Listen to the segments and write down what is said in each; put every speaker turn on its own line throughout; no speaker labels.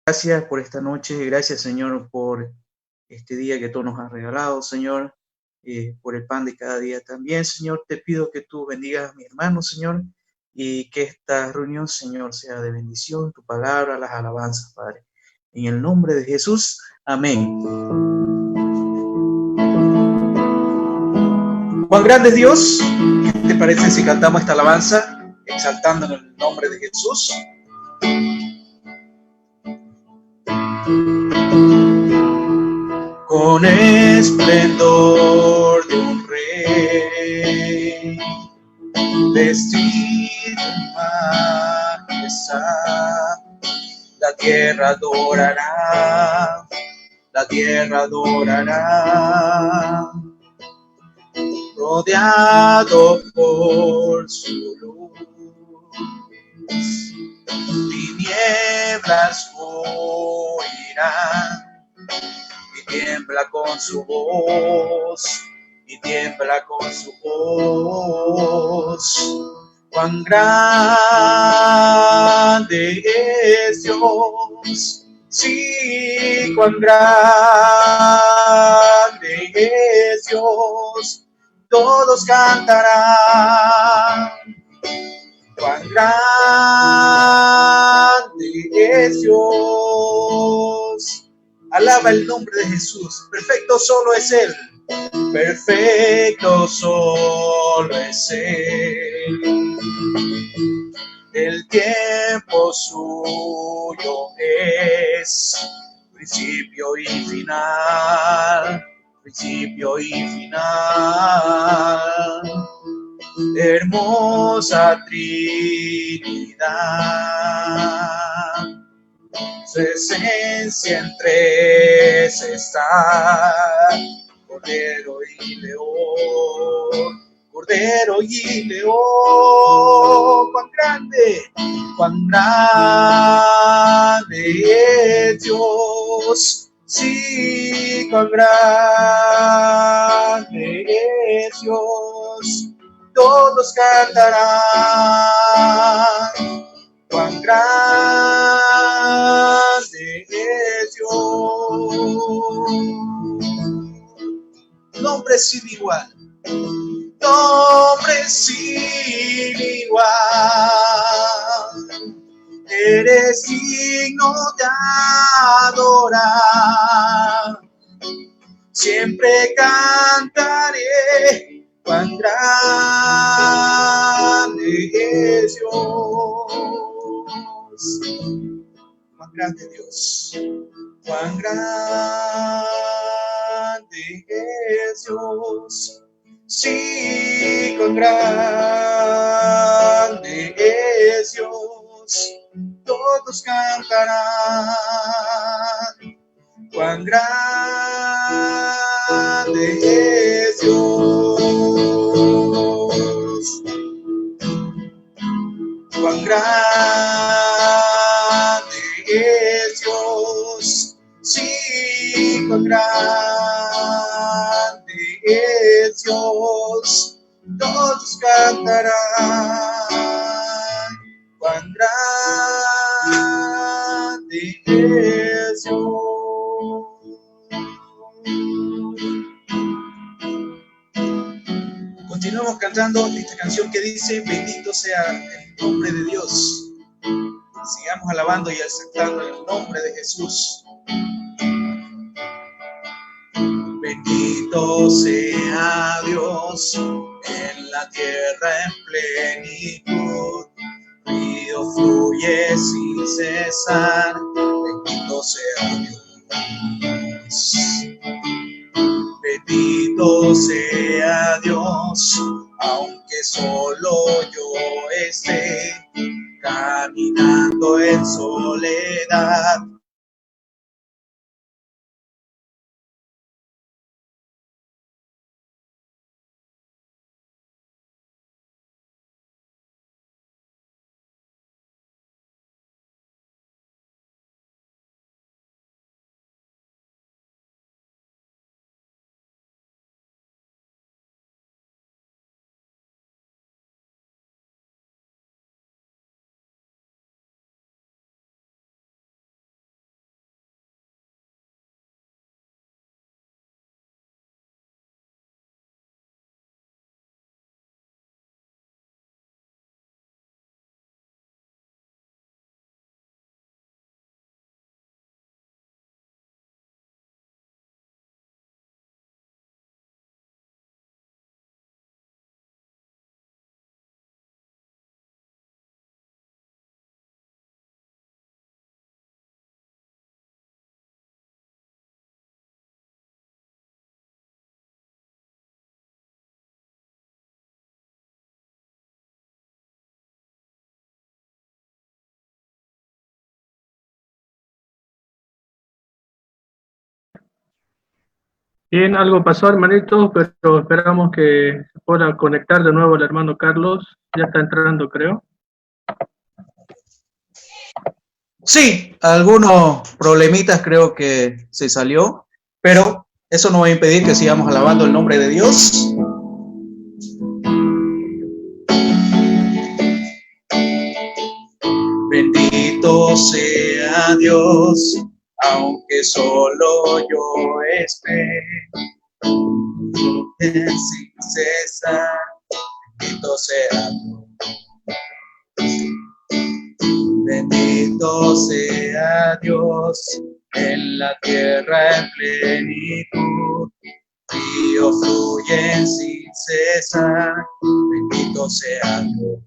Gracias por esta noche, gracias Señor por este día que tú nos has regalado, Señor, por el pan de cada día también, Señor. Te pido que tú bendigas a mi hermano, Señor, y que esta reunión, Señor, sea de bendición, tu palabra, las alabanzas, Padre. En el nombre de Jesús, amén. Cuán grande es Dios. ¿Qué te parece si cantamos esta alabanza, exaltando en el nombre de Jesús? Con esplendor de un rey, vestido en majestad, la tierra adorará, la tierra adorará, rodeado por su luz, tinieblas huirán, y tiembla con su voz, y tiembla con su voz. Cuán grande es Dios, sí, cuán grande es Dios, todos cantarán. Cuán grande es Dios. Alaba el nombre de Jesús. Perfecto solo es Él. Perfecto solo es Él. El tiempo suyo es principio y final. Principio y final. Hermosa Trinidad, su esencia en tres está, Cordero y León, Cordero y León. Cuán grande es Dios, sí, cuán grande es Dios. Todos cantarán, cuán grande es Dios. Nombre sin igual, nombre sin igual. Eres digno de adorar. Siempre cantaré, cuán grande es Dios. Cuán grande Dios. Cuán grande es Dios. Sí, cuán grande es Dios. Todos cantarán. Cuán grande es Dios. Cuán grande es Dios. Sí, cuán grande es Dios. Todos cantarán. Cuán grande es Dios. Continuamos cantando esta canción que dice: bendito sea el nombre de Dios. Sigamos alabando y exaltando el nombre de Jesús. Bendito sea Dios en la tierra en plenitud. Río fluye sin cesar. Bendito sea Dios. Bendito sea Dios, aunque solo yo esté caminando en soledad.
Bien, algo pasó, hermanito, pero esperamos que se pueda conectar de nuevo el hermano Carlos. Ya está entrando, creo.
Sí, algunos problemitas creo que se salió, pero eso no va a impedir que sigamos alabando el nombre de Dios. Bendito sea Dios, aunque solo yo esté sin cesar. Bendito sea Dios. Bendito sea Dios en la tierra en plenitud. Ríos fluyen sin cesar. Bendito sea Dios.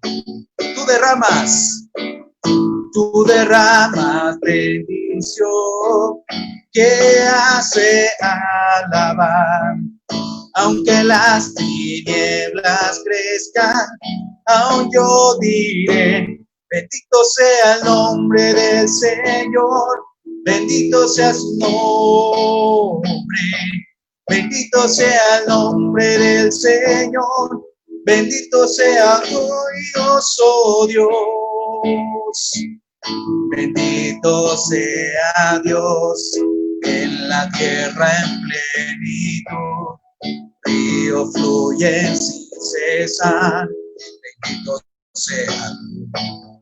Tú derramas bendición que hace alabar. Aunque las tinieblas crezcan, aún yo diré, bendito sea el nombre del Señor, bendito sea su nombre, bendito sea el nombre del Señor, bendito sea glorioso Dios. Bendito sea Dios en la tierra en plenitud. Ríos fluyen sin cesar. Bendito sea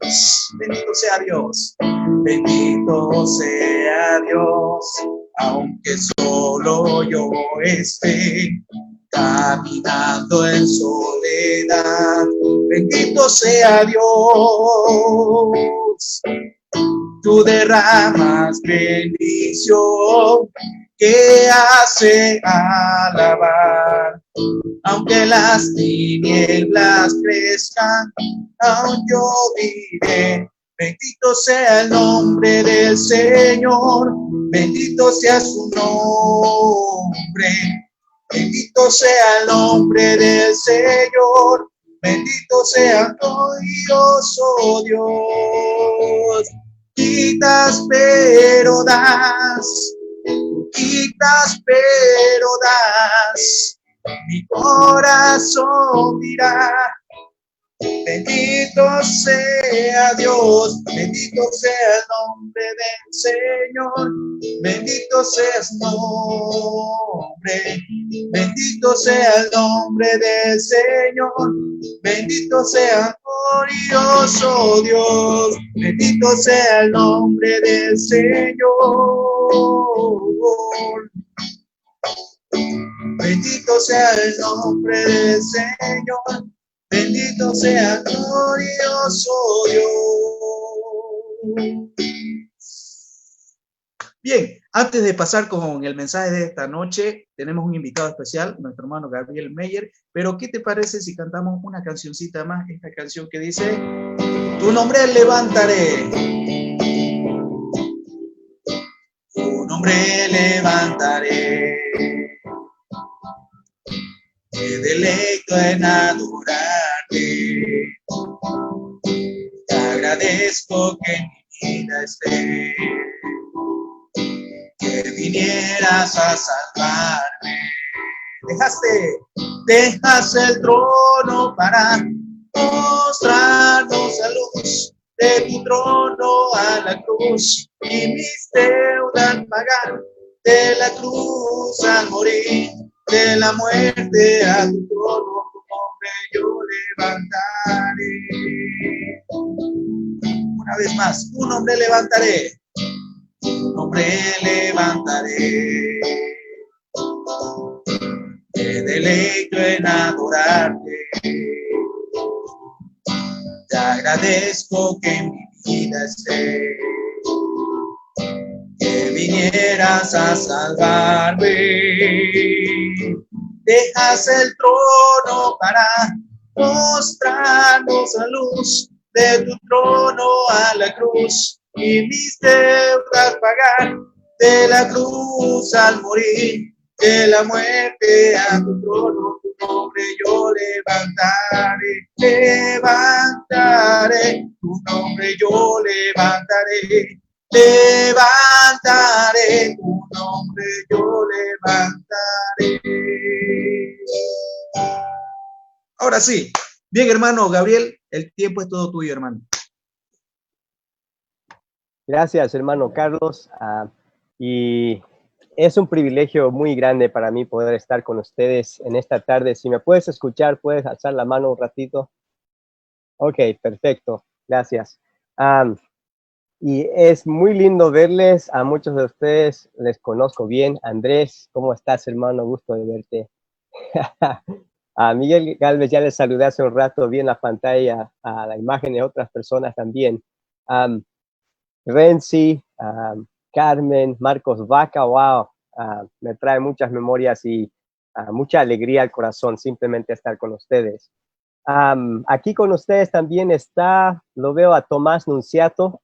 Dios. Bendito sea Dios. Bendito sea Dios. Aunque solo yo esté caminando en soledad. Bendito sea Dios. Tú derramas bendición que hace alabar. Aunque las tinieblas crezcan, aún yo diré, bendito sea el nombre del Señor, bendito sea su nombre, bendito sea el nombre del Señor, bendito sea glorioso Dios. Quitas pero das, quitas pero das, mi corazón dirá, bendito sea Dios, bendito sea el nombre del Señor, bendito sea su nombre, bendito sea el nombre del Señor, bendito sea glorioso Dios, bendito sea el nombre del Señor. Bendito sea el nombre del Señor, bendito sea glorioso Dios. Bien, antes de pasar con el mensaje de esta noche, tenemos un invitado especial, nuestro hermano Gabriel Meyer, pero ¿qué te parece si cantamos una cancioncita más? Esta canción que dice, tu nombre levantaré, tu nombre levantaré. Me deleito en adorarte. Te agradezco que en mi vida esté, que vinieras a salvarme. Dejaste el trono para mostrarnos la luz de tu trono a la cruz y mis deudas pagar de la cruz al morir. De la muerte a tu trono, tu nombre yo levantaré. Una vez más, tu nombre levantaré, tu nombre levantaré. Te deleito en adorarte. Te agradezco que en mi vida esté, que vinieras a salvarme. Dejas el trono para mostrarnos la luz de tu trono a la cruz y mis deudas pagar de la cruz al morir, de la muerte a tu trono, tu nombre yo levantaré, tu nombre yo levantaré, tu nombre yo Ahora sí. Bien, hermano Gabriel, el tiempo es todo tuyo, hermano.
Gracias, hermano Carlos. Y es un privilegio muy grande para mí poder estar con ustedes en esta tarde. Si me puedes escuchar, puedes alzar la mano un ratito. Ok, perfecto. Gracias. Y es muy lindo verles. A muchos de ustedes les conozco bien. Andrés, ¿cómo estás, hermano? Gusto de verte. A Miguel Galvez ya les saludé hace un rato. Vi en la pantalla a la imagen de otras personas también. Renzi, Carmen, Marcos Vaca, wow, me trae muchas memorias y mucha alegría al corazón simplemente estar con ustedes. Aquí con ustedes también está, lo veo a Tomás Nunciato,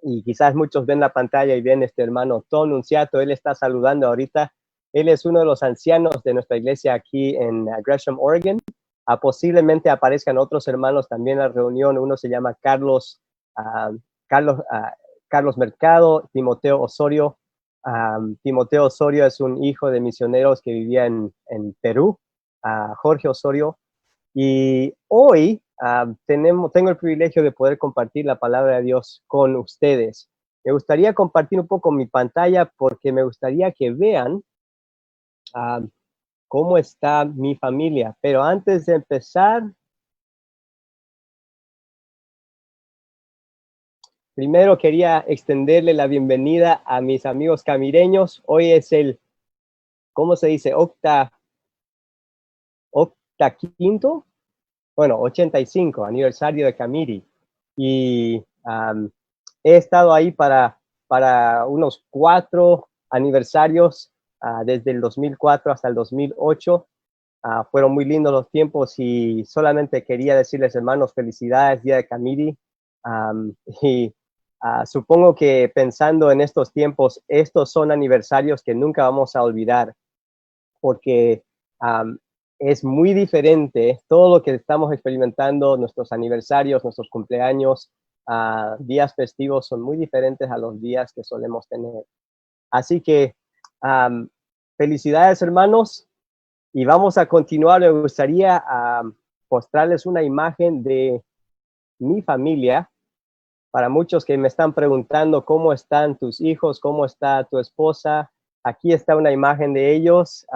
y quizás muchos ven la pantalla y ven este hermano Tom Nunciato, él está saludando ahorita. Él es uno de los ancianos de nuestra iglesia aquí en Gresham, Oregon. Posiblemente aparezcan otros hermanos también en la reunión. Uno se llama Carlos Mercado, Timoteo Osorio. Timoteo Osorio es un hijo de misioneros que vivía en Perú, Jorge Osorio. Y hoy tengo el privilegio de poder compartir la palabra de Dios con ustedes. Me gustaría compartir un poco mi pantalla porque me gustaría que vean cómo está mi familia. Pero antes de empezar, primero quería extenderle la bienvenida a mis amigos camireños. Hoy es el, ¿cómo se dice? Octaquinto, bueno, 85 aniversario de Camiri. Y he estado ahí para unos 4 aniversarios, desde el 2004 hasta el 2008. Fueron muy lindos los tiempos y solamente quería decirles, hermanos, felicidades, Día de Camiri. Y supongo que pensando en estos tiempos, estos son aniversarios que nunca vamos a olvidar, porque es muy diferente todo lo que estamos experimentando, nuestros aniversarios, nuestros cumpleaños, días festivos son muy diferentes a los días que solemos tener. Así que felicidades, hermanos, y vamos a continuar. Me gustaría mostrarles una imagen de mi familia. Para muchos que me están preguntando cómo están tus hijos, cómo está tu esposa, aquí está una imagen de ellos.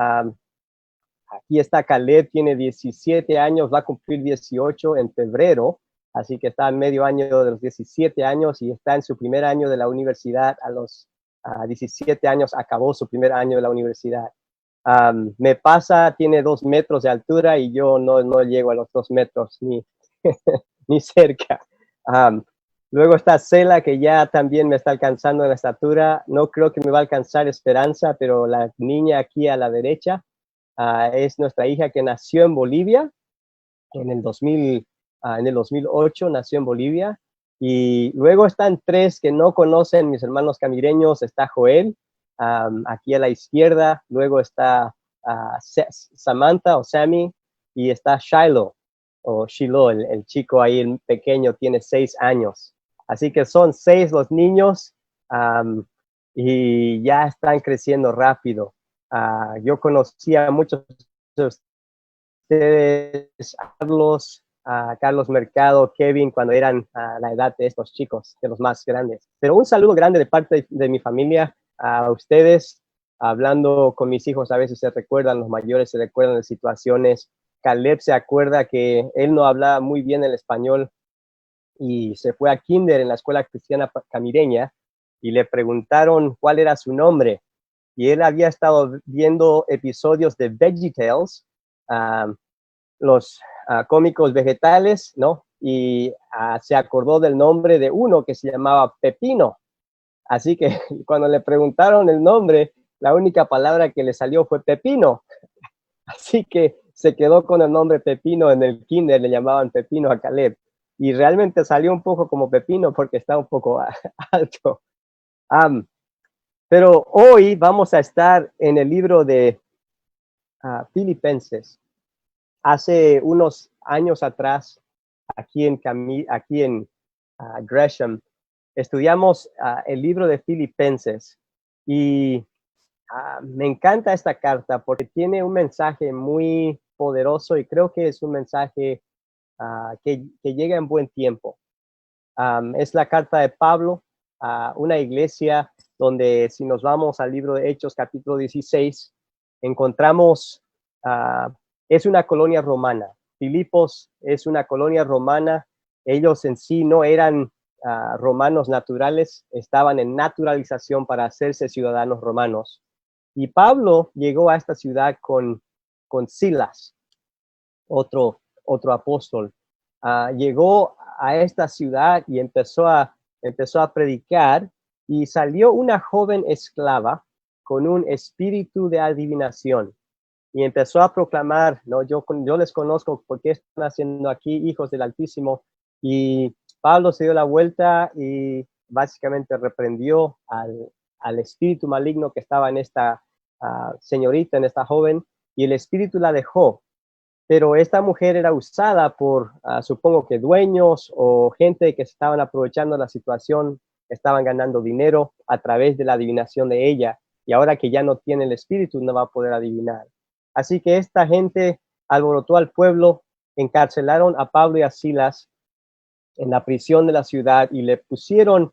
Aquí está Caleb, tiene 17 años, va a cumplir 18 en febrero, así que está en medio año de los 17 años y está en su primer año de la universidad. A los 17 años acabó su primer año de la universidad. Me pasa, tiene 2 metros de altura y yo no llego a los 2 metros ni, ni cerca. Luego está Cela, que ya también me está alcanzando en la estatura. No creo que me va a alcanzar Esperanza, pero la niña aquí a la derecha es nuestra hija que nació en Bolivia en el 2008, nació en Bolivia. Y luego están 3 que no conocen, mis hermanos camireños. Está Joel, aquí a la izquierda. Luego está Samantha o Sammy, y está Shiloh o Shiloh, el chico ahí, el pequeño, tiene 6 años. Así que son 6 los niños, y ya están creciendo rápido. Yo conocí a muchos de ustedes, Carlos Mercado, Kevin, cuando eran la edad de estos chicos, de los más grandes. Pero un saludo grande de parte de mi familia a ustedes. Hablando con mis hijos, a veces se recuerdan, los mayores se recuerdan de situaciones. Caleb se acuerda que él no hablaba muy bien el español y se fue a kinder en la escuela cristiana camireña y le preguntaron cuál era su nombre. Y él había estado viendo episodios de VeggieTales, los cómicos vegetales, ¿no? Y se acordó del nombre de uno que se llamaba Pepino. Así que cuando le preguntaron el nombre, la única palabra que le salió fue Pepino. Así que se quedó con el nombre Pepino. En el kinder le llamaban Pepino a Caleb. Y realmente salió un poco como Pepino porque está un poco alto. Pero hoy vamos a estar en el libro de Filipenses. Hace unos años atrás, aquí en Gresham, estudiamos el libro de Filipenses, y Me encanta esta carta porque tiene un mensaje muy poderoso y creo que es un mensaje que llega en buen tiempo. Es la carta de Pablo a una iglesia donde, si nos vamos al libro de Hechos capítulo 16, encontramos, es una colonia romana. Filipos es una colonia romana. Ellos en sí no eran romanos naturales, estaban en naturalización para hacerse ciudadanos romanos. Y Pablo llegó a esta ciudad con Silas, otro apóstol. Llegó a esta ciudad y empezó a predicar, y salió una joven esclava con un espíritu de adivinación y empezó a proclamar, ¿no? Yo les conozco, porque están haciendo aquí, hijos del Altísimo. Y Pablo se dio la vuelta y básicamente reprendió al espíritu maligno que estaba en esta señorita, en esta joven, y el espíritu la dejó. Pero esta mujer era usada por, supongo que dueños o gente que se estaban aprovechando de la situación, estaban ganando dinero a través de la adivinación de ella, y ahora que ya no tiene el espíritu, no va a poder adivinar. Así que esta gente alborotó al pueblo, encarcelaron a Pablo y a Silas en la prisión de la ciudad y le pusieron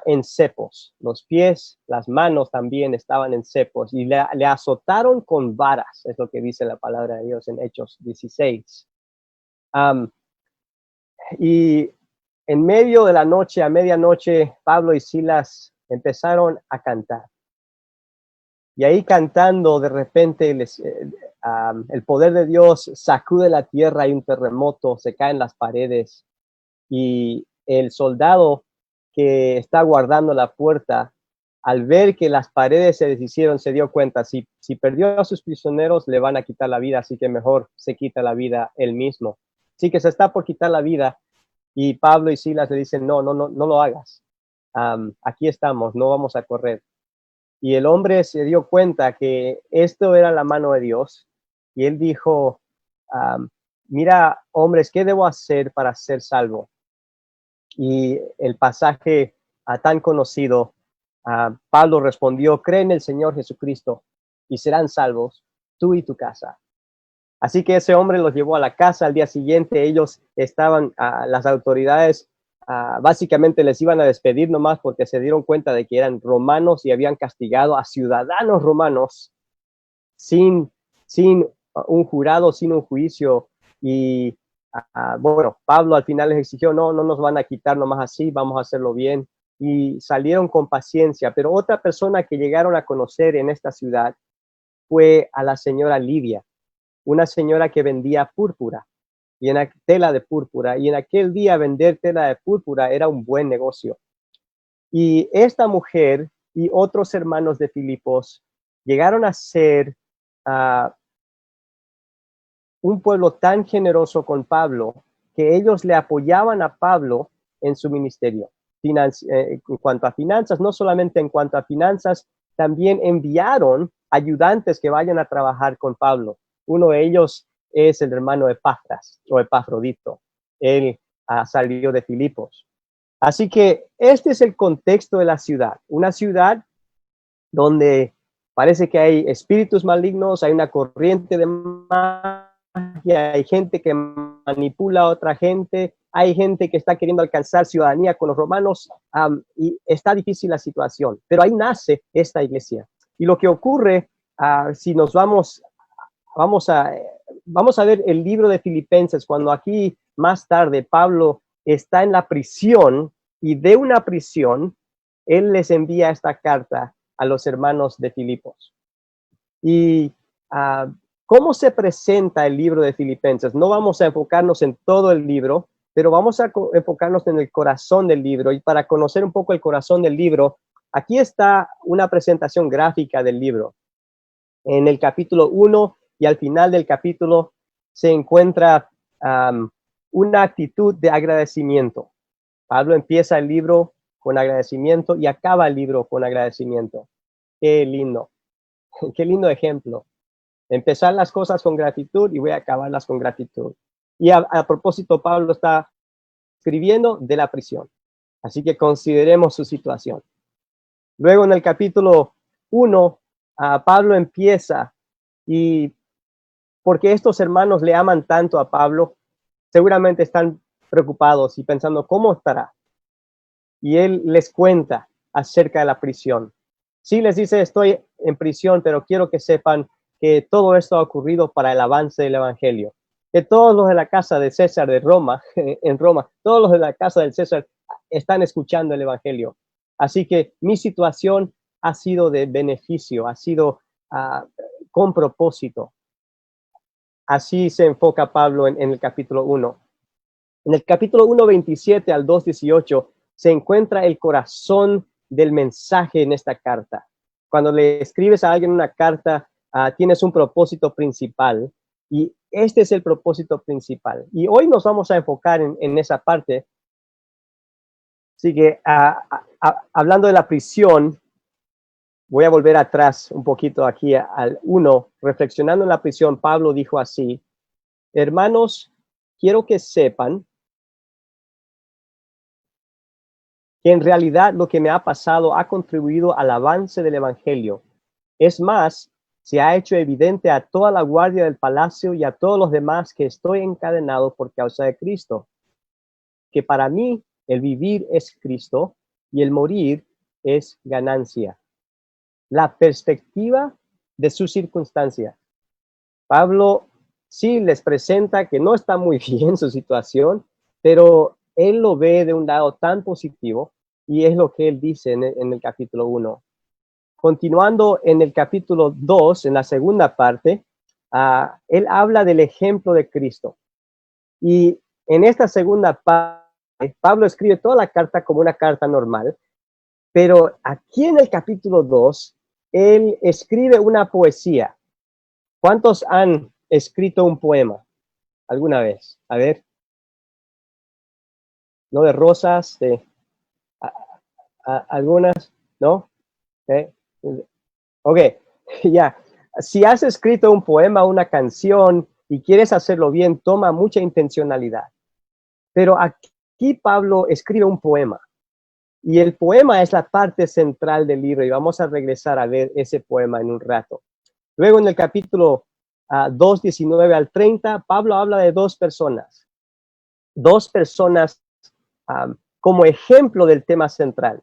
en cepos. Los pies, las manos también estaban en cepos, y le azotaron con varas, es lo que dice la palabra de Dios en Hechos 16. Y en medio de la noche, a medianoche, Pablo y Silas empezaron a cantar. Y ahí cantando, de repente el poder de Dios sacude la tierra, hay un terremoto, se caen las paredes, y el soldado que está guardando la puerta, al ver que las paredes se deshicieron, se dio cuenta, si perdió a sus prisioneros, le van a quitar la vida, así que mejor se quita la vida él mismo. Así que se está por quitar la vida, y Pablo y Silas le dicen, no lo hagas. Aquí estamos, no vamos a correr. Y el hombre se dio cuenta que esto era la mano de Dios, y él dijo, mira, hombres, ¿qué debo hacer para ser salvo? Y el pasaje tan conocido, Pablo respondió, cree en el Señor Jesucristo y serán salvos tú y tu casa. Así que ese hombre los llevó a la casa. Al día siguiente ellos estaban, las autoridades básicamente les iban a despedir nomás porque se dieron cuenta de que eran romanos y habían castigado a ciudadanos romanos sin un jurado, sin un juicio. Y bueno, Pablo al final les exigió, no nos van a quitar nomás así, vamos a hacerlo bien. Y salieron con paciencia. Pero otra persona que llegaron a conocer en esta ciudad fue a la señora Lidia, una señora que vendía púrpura y tela de púrpura. Y en aquel día vender tela de púrpura era un buen negocio. Y esta mujer y otros hermanos de Filipos llegaron a ser un pueblo tan generoso con Pablo que ellos le apoyaban a Pablo en su ministerio. En cuanto a finanzas, no solamente en cuanto a finanzas, también enviaron ayudantes que vayan a trabajar con Pablo. Uno de ellos es el hermano Epafras o Epafrodito. Él salió de Filipos. Así que este es el contexto de la ciudad. Una ciudad donde parece que hay espíritus malignos, hay una corriente de magia, hay gente que manipula a otra gente, hay gente que está queriendo alcanzar ciudadanía con los romanos, y está difícil la situación. Pero ahí nace esta iglesia. Y lo que ocurre, si nos vamos a ver el libro de Filipenses, cuando aquí más tarde Pablo está en la prisión, y de una prisión él les envía esta carta a los hermanos de Filipos. Y ¿cómo se presenta el libro de Filipenses? No vamos a enfocarnos en todo el libro, pero vamos a enfocarnos en el corazón del libro. Y para conocer un poco el corazón del libro, aquí está una presentación gráfica del libro. En el capítulo 1 y al final del capítulo se encuentra una actitud de agradecimiento. Pablo empieza el libro con agradecimiento y acaba el libro con agradecimiento. Qué lindo, qué lindo ejemplo. Empezar las cosas con gratitud y voy a acabarlas con gratitud. Y a propósito, Pablo está escribiendo de la prisión. Así que consideremos su situación. Luego en el capítulo 1 Pablo empieza, y porque estos hermanos le aman tanto a Pablo, seguramente están preocupados y pensando, ¿cómo estará? Y él les cuenta acerca de la prisión. Sí les dice, estoy en prisión, pero quiero que sepan que todo esto ha ocurrido para el avance del evangelio. Que todos los de la casa de César de Roma, en Roma, todos los de la casa del César están escuchando el evangelio. Así que mi situación ha sido de beneficio, ha sido con propósito. Así se enfoca Pablo en el capítulo 1. En el capítulo 1:27 al 2:18 se encuentra el corazón del mensaje en esta carta. Cuando le escribes a alguien una carta, tienes un propósito principal, y este es el propósito principal. Y hoy nos vamos a enfocar en esa parte. Así que hablando de la prisión, voy a volver atrás un poquito aquí al 1. Reflexionando en la prisión, Pablo dijo así: hermanos, quiero que sepan que en realidad lo que me ha pasado ha contribuido al avance del evangelio. Es más, se ha hecho evidente a toda la guardia del palacio y a todos los demás que estoy encadenado por causa de Cristo, que para mí el vivir es Cristo y el morir es ganancia. La perspectiva de su circunstancia. Pablo sí les presenta que no está muy bien su situación, pero él lo ve de un lado tan positivo, y es lo que él dice en el capítulo 1. Continuando en el capítulo 2, en la segunda parte, él habla del ejemplo de Cristo. Y en esta segunda parte, Pablo escribe toda la carta como una carta normal, pero aquí en el capítulo 2, él escribe una poesía. ¿Cuántos han escrito un poema alguna vez? A ver. ¿No? De rosas, de algunas, ¿no? Ok, ya. Si has escrito un poema, una canción, y quieres hacerlo bien, toma mucha intencionalidad. Pero aquí Pablo escribe un poema, y el poema es la parte central del libro, y vamos a regresar a ver ese poema en un rato. Luego en el capítulo 2, 19 al 30, Pablo habla de dos personas como ejemplo del tema central.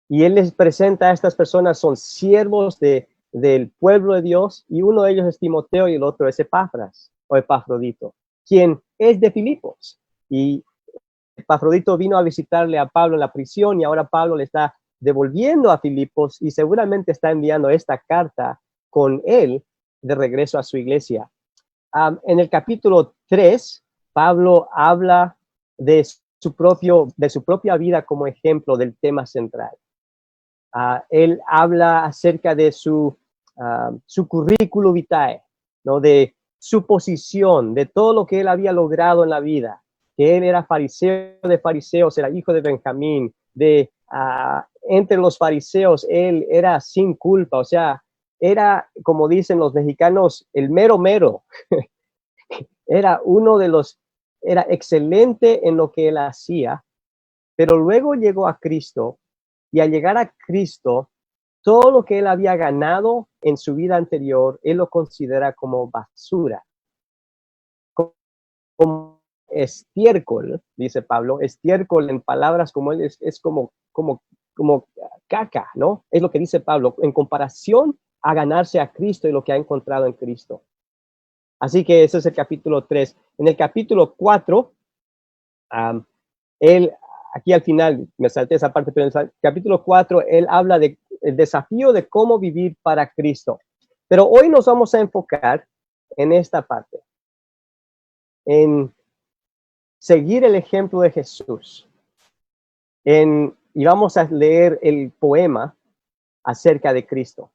Y él les presenta a estas personas, son siervos del pueblo de Dios, y uno de ellos es Timoteo y el otro es Epafras, o Epafrodito, quien es de Filipos. Y Epafrodito vino a visitarle a Pablo en la prisión, y ahora Pablo le está devolviendo a Filipos, y seguramente está enviando esta carta con él de regreso a su iglesia. En el capítulo 3, Pablo habla de su propia vida como ejemplo del tema central. Él habla acerca de su currículum vitae, ¿no? De su posición, de todo lo que él había logrado en la vida, que él era fariseo de fariseos, era hijo de Benjamín, entre los fariseos él era sin culpa, o sea, era, como dicen los mexicanos, el mero mero. Era era excelente en lo que él hacía, pero luego llegó a Cristo, y al llegar a Cristo, todo lo que él había ganado en su vida anterior, él lo considera como basura, como estiércol, dice Pablo. Estiércol, en palabras como él, es como caca, ¿no? Es lo que dice Pablo, en comparación a ganarse a Cristo y lo que ha encontrado en Cristo. Así que ese es el capítulo 3. En el capítulo 4, él, aquí al final, me salté esa parte, pero en el capítulo 4, él habla del desafío de cómo vivir para Cristo. Pero hoy nos vamos a enfocar en esta parte, en seguir el ejemplo de Jesús. Y vamos a leer el poema acerca de Cristo.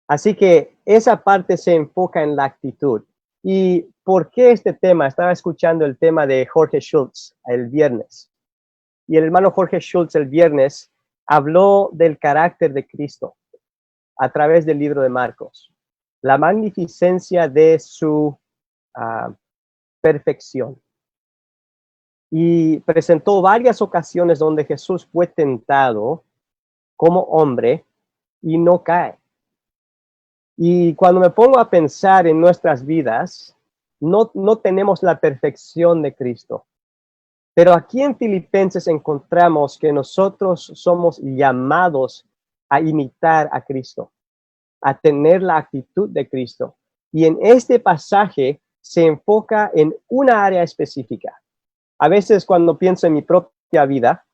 Así que esa parte se enfoca en la actitud. ¿Y por qué este tema? Estaba escuchando el tema de Jorge Schultz el viernes. Y el hermano Jorge Schultz el viernes habló del carácter de Cristo a través del libro de Marcos. La magnificencia de su perfección. Y presentó varias ocasiones donde Jesús fue tentado como hombre y no cae. Y cuando me pongo a pensar en nuestras vidas, no tenemos la perfección de Cristo. Pero aquí en Filipenses encontramos que nosotros somos llamados a imitar a Cristo, a tener la actitud de Cristo. Y en este pasaje se enfoca en una área específica. A veces cuando pienso en mi propia vida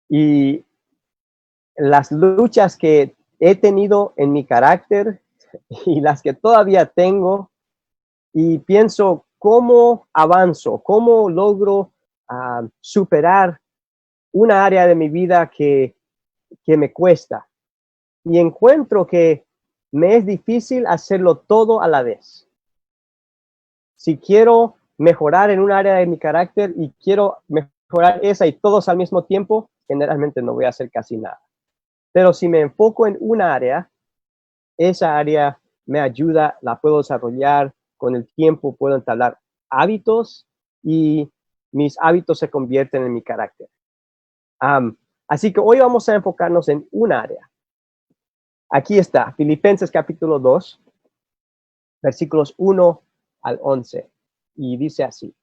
y las luchas que he tenido en mi carácter y las que todavía tengo, y pienso cómo avanzo, cómo logro superar una área de mi vida que me cuesta. Y encuentro que me es difícil hacerlo todo a la vez. Si quiero mejorar en un área de mi carácter y quiero mejorar esa y todos al mismo tiempo, generalmente no voy a hacer casi nada. Pero si me enfoco en una área, esa área me ayuda, la puedo desarrollar, con el tiempo puedo entablar hábitos y mis hábitos se convierten en mi carácter. Así que hoy vamos a enfocarnos en un área. Aquí está, Filipenses capítulo 2, versículos 1 al 11. Y dice así: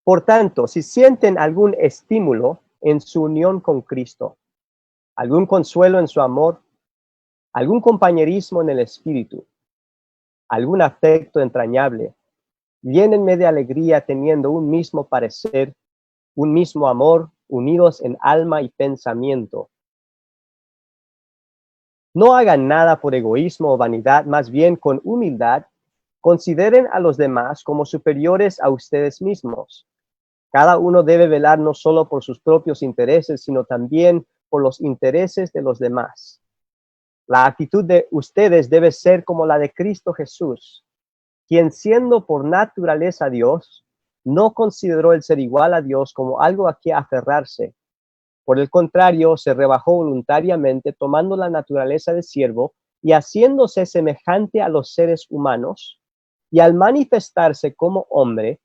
Por tanto, si sienten algún estímulo en su unión con Cristo, algún consuelo en su amor, algún compañerismo en el espíritu, algún afecto entrañable, llénenme de alegría teniendo un mismo parecer, un mismo amor, unidos en alma y pensamiento. No hagan nada por egoísmo o vanidad, más bien con humildad, consideren a los demás como superiores a ustedes mismos. Cada uno debe velar no solo por sus propios intereses, sino también por los intereses de los demás. La actitud de ustedes debe ser como la de Cristo Jesús, quien siendo por naturaleza Dios, no consideró el ser igual a Dios como algo a que aferrarse. Por el contrario, se rebajó voluntariamente, tomando la naturaleza de siervo y haciéndose semejante a los seres humanos, y al manifestarse como hombre,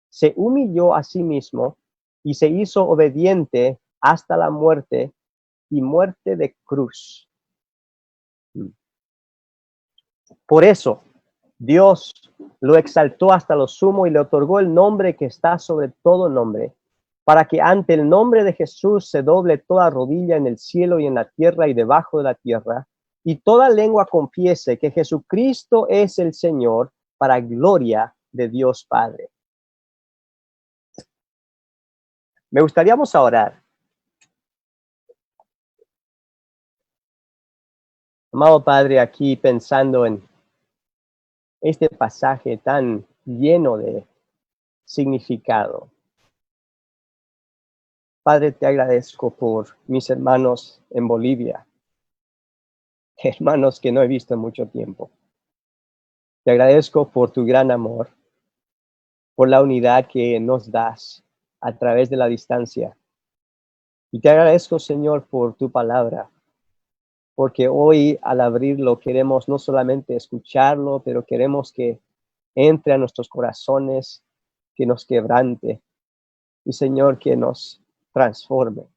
se humilló a sí mismo y se hizo obediente hasta la muerte y muerte de cruz. Por eso, Dios lo exaltó hasta lo sumo y le otorgó el nombre que está sobre todo nombre, para que ante el nombre de Jesús se doble toda rodilla en el cielo y en la tierra y debajo de la tierra, y toda lengua confiese que Jesucristo es el Señor, para gloria de Dios Padre. Me gustaría orar. Amado Padre, aquí pensando en este pasaje tan lleno de significado. Padre, te agradezco por mis hermanos en Bolivia, hermanos que no he visto en mucho tiempo. Te agradezco por tu gran amor, por la unidad que nos das a través de la distancia. Y te agradezco, Señor, por tu palabra, porque hoy al abrirlo queremos no solamente escucharlo, pero queremos que entre a nuestros corazones, que nos quebrante y, Señor, que nos transforme.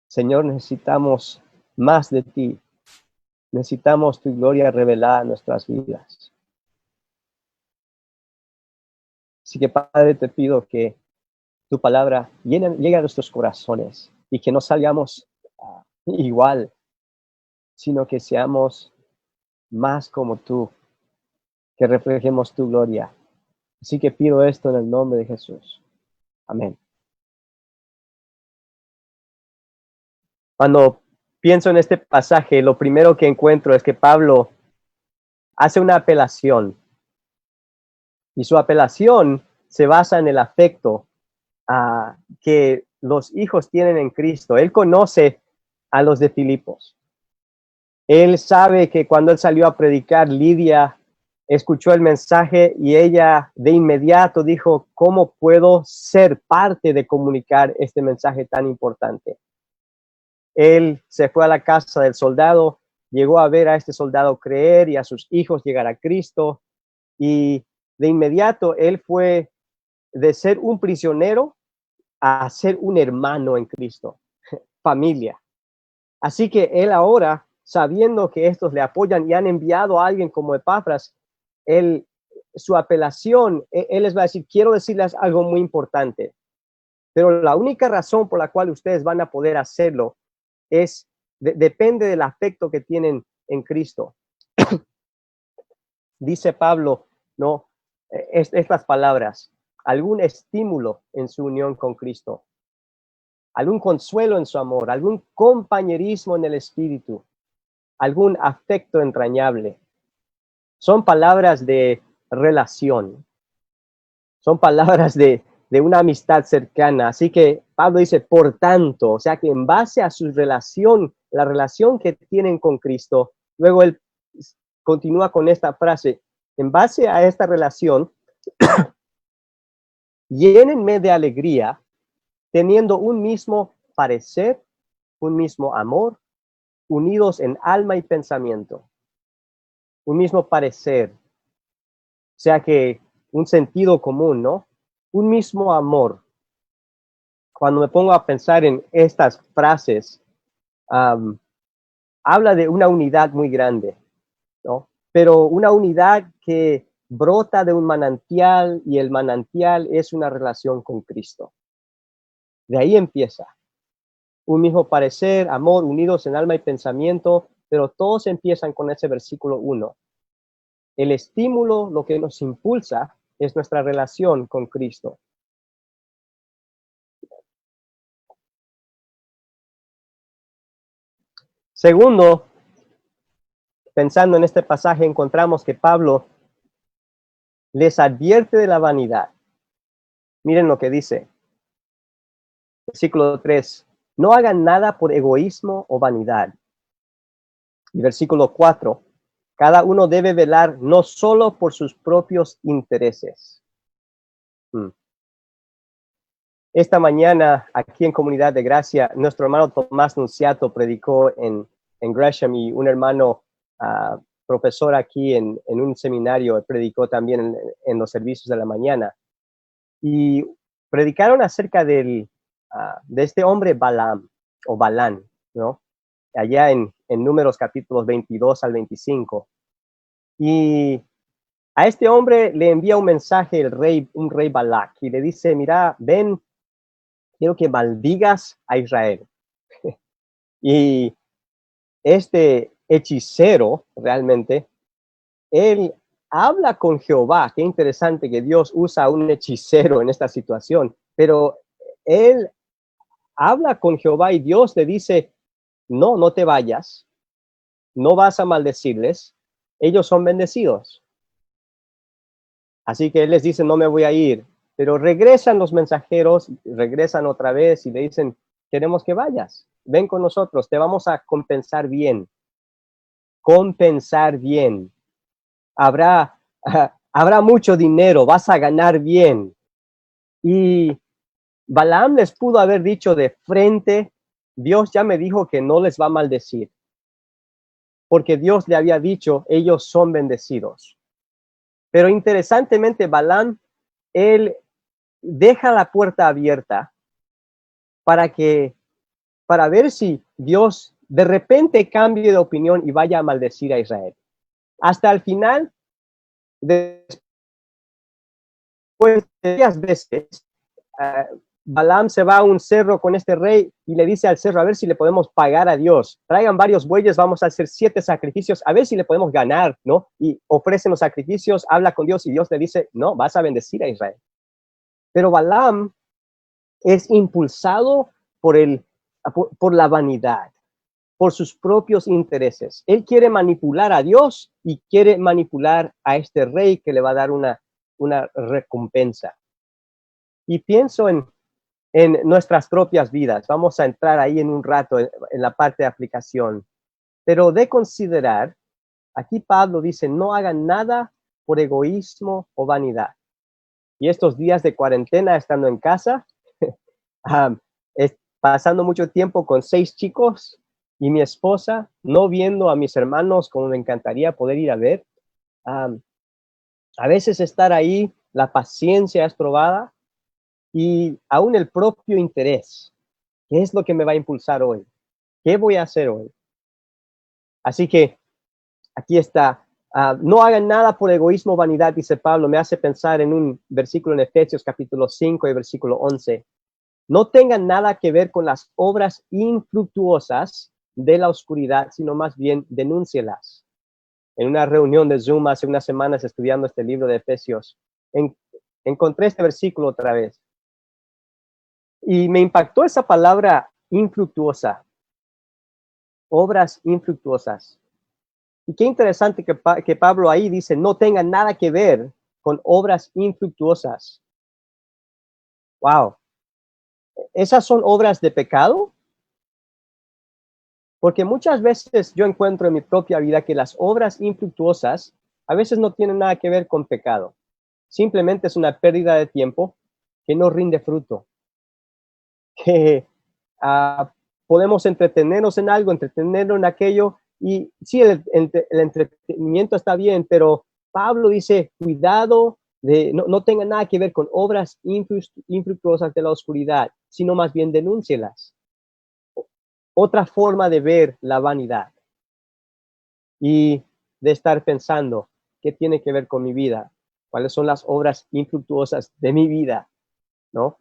Señor, necesitamos más de ti. Necesitamos tu gloria revelada en nuestras vidas. Así que, Padre, te pido que tu palabra llegue a nuestros corazones y que no salgamos igual, sino que seamos más como tú, que reflejemos tu gloria. Así que pido esto en el nombre de Jesús. Amén. Cuando pienso en este pasaje, lo primero que encuentro es que Pablo hace una apelación. Y su apelación se basa en el afecto que los hijos tienen en Cristo. Él conoce a los de Filipos. Él sabe que cuando él salió a predicar, Lidia escuchó el mensaje y ella de inmediato dijo: ¿cómo puedo ser parte de comunicar este mensaje tan importante? Él se fue a la casa del soldado, llegó a ver a este soldado creer y a sus hijos llegar a Cristo, y de inmediato él fue de ser un prisionero a ser un hermano en Cristo, familia. Así que él ahora sabiendo que estos le apoyan y han enviado a alguien como Epafras, su apelación, él les va a decir, quiero decirles algo muy importante, pero la única razón por la cual ustedes van a poder hacerlo depende del afecto que tienen en Cristo. Dice Pablo, ¿no? Estas palabras, algún estímulo en su unión con Cristo, algún consuelo en su amor, algún compañerismo en el espíritu, algún afecto entrañable. Son palabras de relación, son palabras de una amistad cercana. Así que Pablo dice, por tanto, o sea que en base a su relación, la relación que tienen con Cristo, luego él continúa con esta frase, en base a esta relación, llénenme de alegría, teniendo un mismo parecer, un mismo amor, unidos en alma y pensamiento, un mismo parecer, o sea que un sentido común, ¿no? Un mismo amor. Cuando me pongo a pensar en estas frases, habla de una unidad muy grande, ¿no? Pero una unidad que brota de un manantial y el manantial es una relación con Cristo. De ahí empieza. Un mismo parecer, amor, unidos en alma y pensamiento, pero todos empiezan con ese versículo 1. El estímulo, lo que nos impulsa, es nuestra relación con Cristo. Segundo, pensando en este pasaje, encontramos que Pablo les advierte de la vanidad. Miren lo que dice. Versículo 3. No hagan nada por egoísmo o vanidad. Y versículo 4. Cada uno debe velar no solo por sus propios intereses. Esta mañana, aquí en Comunidad de Gracia, nuestro hermano Tomás Nunciato predicó en Gresham y un hermano profesor aquí en un seminario predicó también en los servicios de la mañana. Y predicaron acerca de este hombre Balaam, o Balán, ¿no? Allá en Números capítulos 22 al 25. Y a este hombre le envía un mensaje un rey Balac, y le dice, mira, ven, quiero que maldigas a Israel. Y este hechicero, realmente, él habla con Jehová. Qué interesante que Dios usa a un hechicero en esta situación, pero él habla con Jehová y Dios le dice, no te vayas, no vas a maldecirles, ellos son bendecidos. Así que él les dice, no me voy a ir, pero regresan los mensajeros, regresan otra vez y le dicen, queremos que vayas, ven con nosotros, te vamos a compensar bien. Compensar bien. Habrá mucho dinero, vas a ganar bien. Y Balaam les pudo haber dicho de frente, Dios ya me dijo que no les va a maldecir, porque Dios le había dicho, ellos son bendecidos. Pero interesantemente, Balaam, él deja la puerta abierta para ver si Dios de repente cambie de opinión y vaya a maldecir a Israel. Hasta el final, después de varias veces, Balaam se va a un cerro con este rey y le dice al cerro, a ver si le podemos pagar a Dios. Traigan varios bueyes, vamos a hacer 7 sacrificios, a ver si le podemos ganar, ¿no? Y ofrecen los sacrificios, habla con Dios y Dios le dice, no, vas a bendecir a Israel. Pero Balaam es impulsado por la vanidad, por sus propios intereses. Él quiere manipular a Dios y quiere manipular a este rey que le va a dar una recompensa. Y pienso en nuestras propias vidas. Vamos a entrar ahí en un rato en la parte de aplicación. Pero de considerar, aquí Pablo dice, no hagan nada por egoísmo o vanidad. Y estos días de cuarentena, estando en casa, pasando mucho tiempo con 6 chicos y mi esposa, no viendo a mis hermanos como me encantaría poder ir a ver. A veces estar ahí, la paciencia es probada y aún el propio interés. ¿Qué es lo que me va a impulsar hoy? ¿Qué voy a hacer hoy? Así que aquí está. No hagan nada por egoísmo o vanidad, dice Pablo. Me hace pensar en un versículo en Efesios capítulo 5 y versículo 11. No tengan nada que ver con las obras infructuosas de la oscuridad, sino más bien denúncielas. En una reunión de Zoom hace unas semanas estudiando este libro de Efesios, encontré este versículo otra vez. Y me impactó esa palabra infructuosa. Obras infructuosas. Y qué interesante que Pablo ahí dice, no tengan nada que ver con obras infructuosas. Wow. ¿Esas son obras de pecado? Porque muchas veces yo encuentro en mi propia vida que las obras infructuosas a veces no tienen nada que ver con pecado. Simplemente es una pérdida de tiempo que no rinde fruto. Que podemos entretenernos en algo, entretenernos en aquello, y sí, el entretenimiento está bien, pero Pablo dice, cuidado, no tenga nada que ver con obras infructuosas de la oscuridad, sino más bien denúncielas. Otra forma de ver la vanidad y de estar pensando, ¿qué tiene que ver con mi vida? ¿Cuáles son las obras infructuosas de mi vida? ¿No?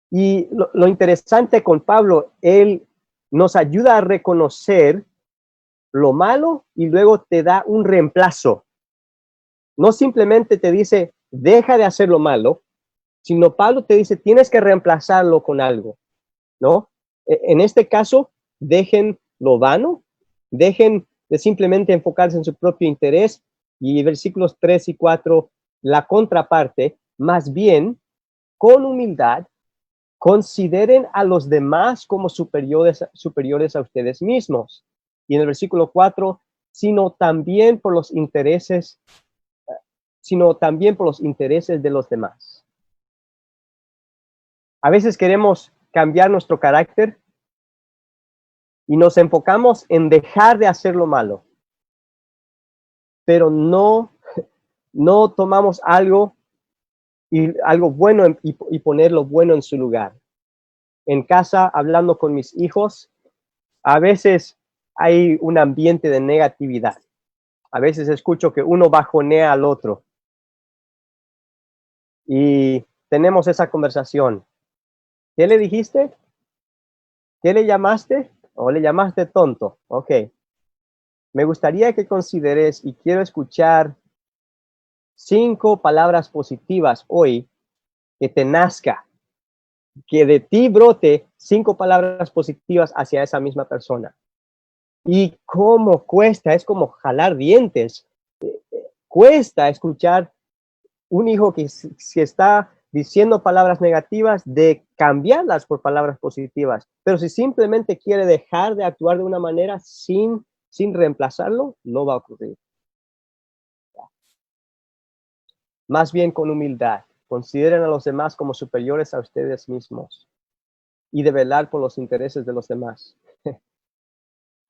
Y lo interesante con Pablo, él nos ayuda a reconocer lo malo y luego te da un reemplazo. No simplemente te dice, deja de hacer lo malo, sino Pablo te dice, tienes que reemplazarlo con algo, ¿no? En este caso, dejen lo vano, dejen de simplemente enfocarse en su propio interés, y versículos 3 y 4, la contraparte, más bien, con humildad, consideren a los demás como superiores a ustedes mismos. Y en el versículo 4, sino también por los intereses de los demás. A veces queremos cambiar nuestro carácter y nos enfocamos en dejar de hacer lo malo, pero no tomamos algo bueno y poner lo bueno en su lugar. En casa, hablando con mis hijos, a veces hay un ambiente de negatividad. A veces escucho que uno bajonea al otro. Y tenemos esa conversación. ¿Qué le dijiste? ¿Qué le llamaste? ¿O le llamaste tonto? Ok. Me gustaría que consideres y quiero escuchar 5 palabras positivas hoy que te nazca, que de ti brote 5 palabras positivas hacia esa misma persona. Y cómo cuesta, es como jalar dientes. Cuesta escuchar un hijo que está diciendo palabras negativas, de cambiarlas por palabras positivas. Pero si simplemente quiere dejar de actuar de una manera sin reemplazarlo, no va a ocurrir. Más bien con humildad, consideren a los demás como superiores a ustedes mismos y de velar por los intereses de los demás.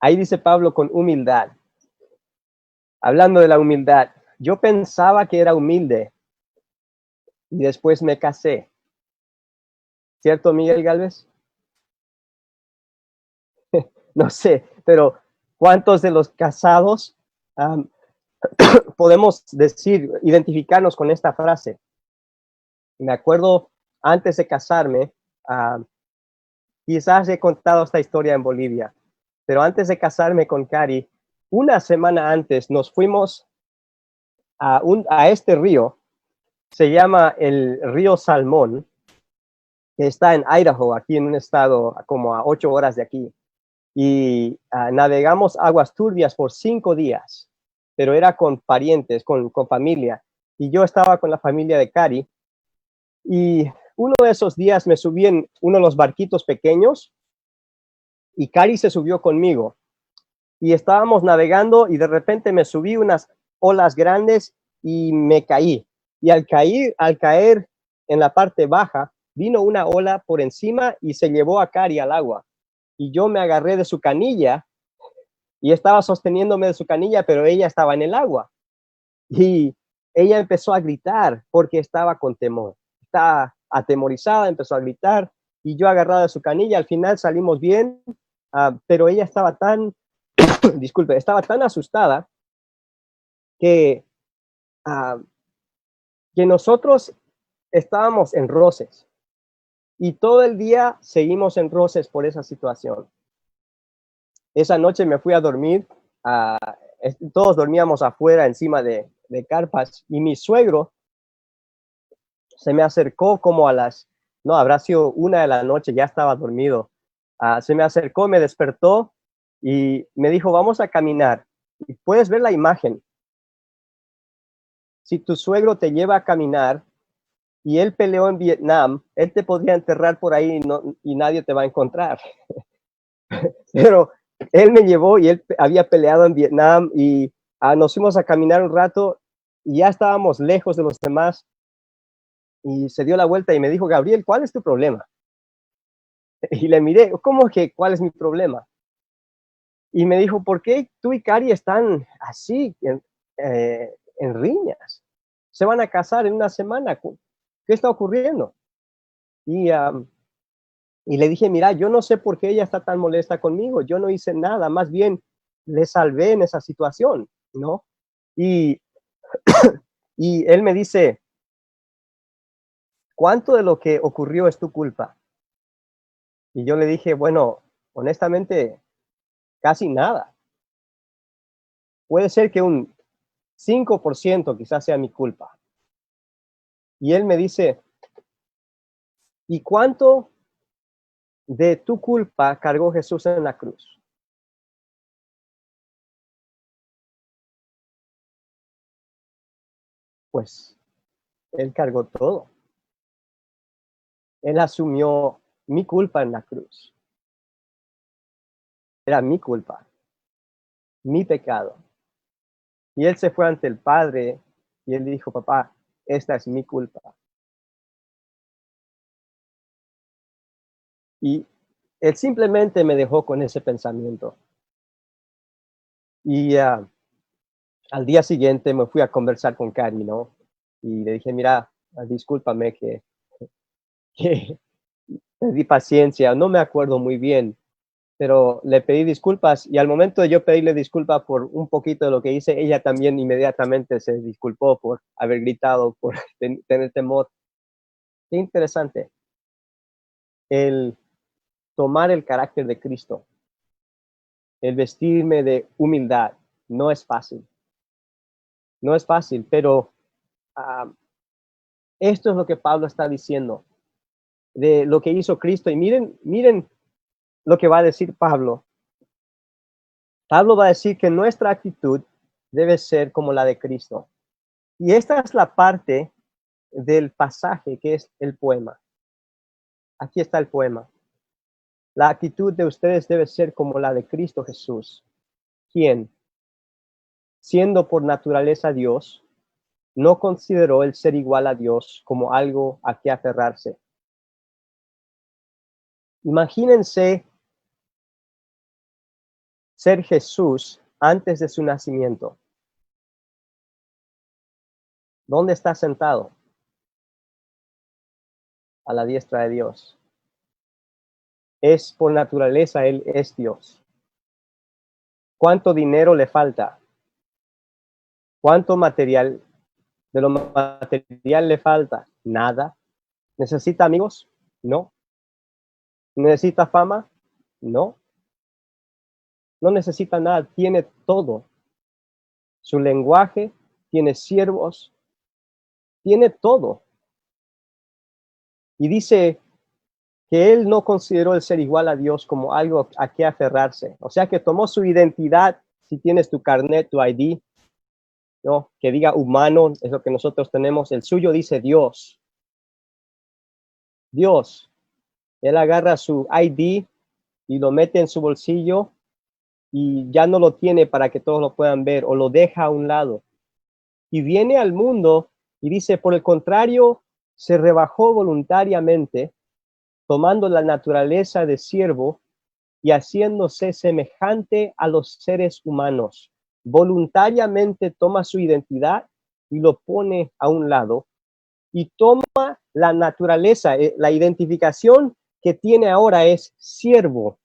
Ahí dice Pablo, con humildad. Hablando de la humildad, yo pensaba que era humilde y después me casé. ¿Cierto, Miguel Gálvez? No sé, pero ¿cuántos de los casados podemos identificarnos con esta frase? Me acuerdo antes de casarme, quizás he contado esta historia en Bolivia, pero antes de casarme con Cari, una semana antes nos fuimos a este río, se llama el río Salmón, que está en Idaho, aquí en un estado como a 8 horas de aquí. Y navegamos aguas turbias por 5 días, pero era con parientes, con familia. Y yo estaba con la familia de Cari. Y uno de esos días me subí en uno de los barquitos pequeños y Cari se subió conmigo. Y estábamos navegando y de repente me subí unas olas grandes y me caí. Y al caer en la parte baja, vino una ola por encima y se llevó a Cari al agua. Y yo me agarré de su canilla y estaba sosteniéndome de su canilla, pero ella estaba en el agua. Y ella empezó a gritar porque estaba con temor. Estaba atemorizada, empezó a gritar y yo agarrado de su canilla. Al final salimos bien, pero ella estaba tan disculpe, estaba tan asustada que, que nosotros estábamos en roces y todo el día seguimos en roces por esa situación. Esa noche me fui a dormir, todos dormíamos afuera encima de carpas y mi suegro se me acercó como no, habrá sido 1 de la noche, ya estaba dormido. Se me acercó, me despertó y me dijo, vamos a caminar. Y puedes ver la imagen. Si tu suegro te lleva a caminar y él peleó en Vietnam, él te podría enterrar por ahí y nadie te va a encontrar. Pero él me llevó y él había peleado en Vietnam y nos fuimos a caminar un rato y ya estábamos lejos de los demás. Y se dio la vuelta y me dijo, Gabriel, ¿cuál es tu problema? Y le miré, ¿cómo que cuál es mi problema? Y me dijo, ¿por qué tú y Cari están así en riñas? Se van a casar en 1 semana. ¿Qué está ocurriendo? Y le dije, mira, yo no sé por qué ella está tan molesta conmigo. Yo no hice nada, más bien le salvé en esa situación, ¿no? Y él me dice, ¿cuánto de lo que ocurrió es tu culpa? Y yo le dije, bueno, honestamente, casi nada. Puede ser que un 5% quizás sea mi culpa. Y él me dice, ¿y cuánto de tu culpa cargó Jesús en la cruz? Pues él cargó todo. Él asumió mi culpa en la cruz. Era mi culpa, mi pecado. Y él se fue ante el Padre y él dijo, papá, esta es mi culpa. Y él simplemente me dejó con ese pensamiento. Y al día siguiente me fui a conversar con Cari, ¿no? Y le dije, mira, discúlpame que pedí paciencia, no me acuerdo muy bien, pero le pedí disculpas y al momento de yo pedirle disculpas por un poquito de lo que hice, ella también inmediatamente se disculpó por haber gritado, por tener temor. Qué interesante. El tomar el carácter de Cristo, el vestirme de humildad, no es fácil. No es fácil, pero esto es lo que Pablo está diciendo de lo que hizo Cristo. Y miren lo que va a decir Pablo. Pablo va a decir que nuestra actitud debe ser como la de Cristo. Y esta es la parte del pasaje que es el poema. Aquí está el poema. La actitud de ustedes debe ser como la de Cristo Jesús, quien, siendo por naturaleza Dios, no consideró el ser igual a Dios como algo a que aferrarse. Imagínense ser Jesús antes de su nacimiento. ¿Dónde está sentado? A la diestra de Dios. Es por naturaleza, Él es Dios. ¿Cuánto dinero le falta? ¿Cuánto material, de lo material le falta? Nada. ¿Necesita amigos? No. ¿Necesita fama? No. No necesita nada, tiene todo. Su lenguaje, tiene siervos, tiene todo. Y dice que él no consideró el ser igual a Dios como algo a que aferrarse. O sea que tomó su identidad, si tienes tu carnet, tu ID, ¿no? Que diga humano, es lo que nosotros tenemos. El suyo dice Dios. Dios. Él agarra su ID y lo mete en su bolsillo y ya no lo tiene para que todos lo puedan ver o lo deja a un lado. Y viene al mundo y dice, por el contrario, se rebajó voluntariamente, tomando la naturaleza de siervo y haciéndose semejante a los seres humanos. Voluntariamente toma su identidad y lo pone a un lado y toma la naturaleza, la identificación que tiene ahora es siervo.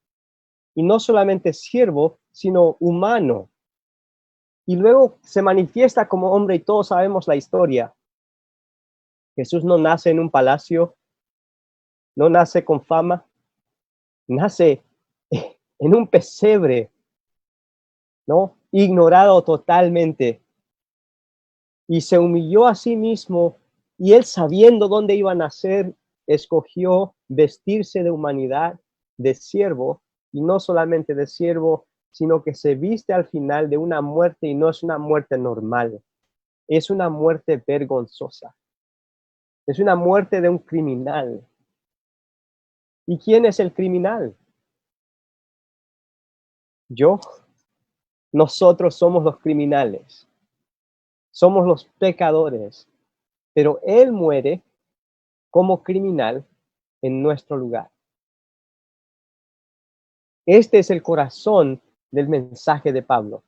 y no solamente siervo, sino humano. Y luego se manifiesta como hombre y todos sabemos la historia. Jesús no nace en un palacio, no nace con fama, nace en un pesebre, ¿no? Ignorado totalmente. Y se humilló a sí mismo, y él, sabiendo dónde iba a nacer, escogió vestirse de humanidad, de siervo, y no solamente de siervo, sino que se viste al final de una muerte, y no es una muerte normal, es una muerte vergonzosa, es una muerte de un criminal. ¿Y quién es el criminal? Yo. Nosotros somos los criminales, somos los pecadores, pero él muere como criminal en nuestro lugar. Este es el corazón del mensaje de Pablo,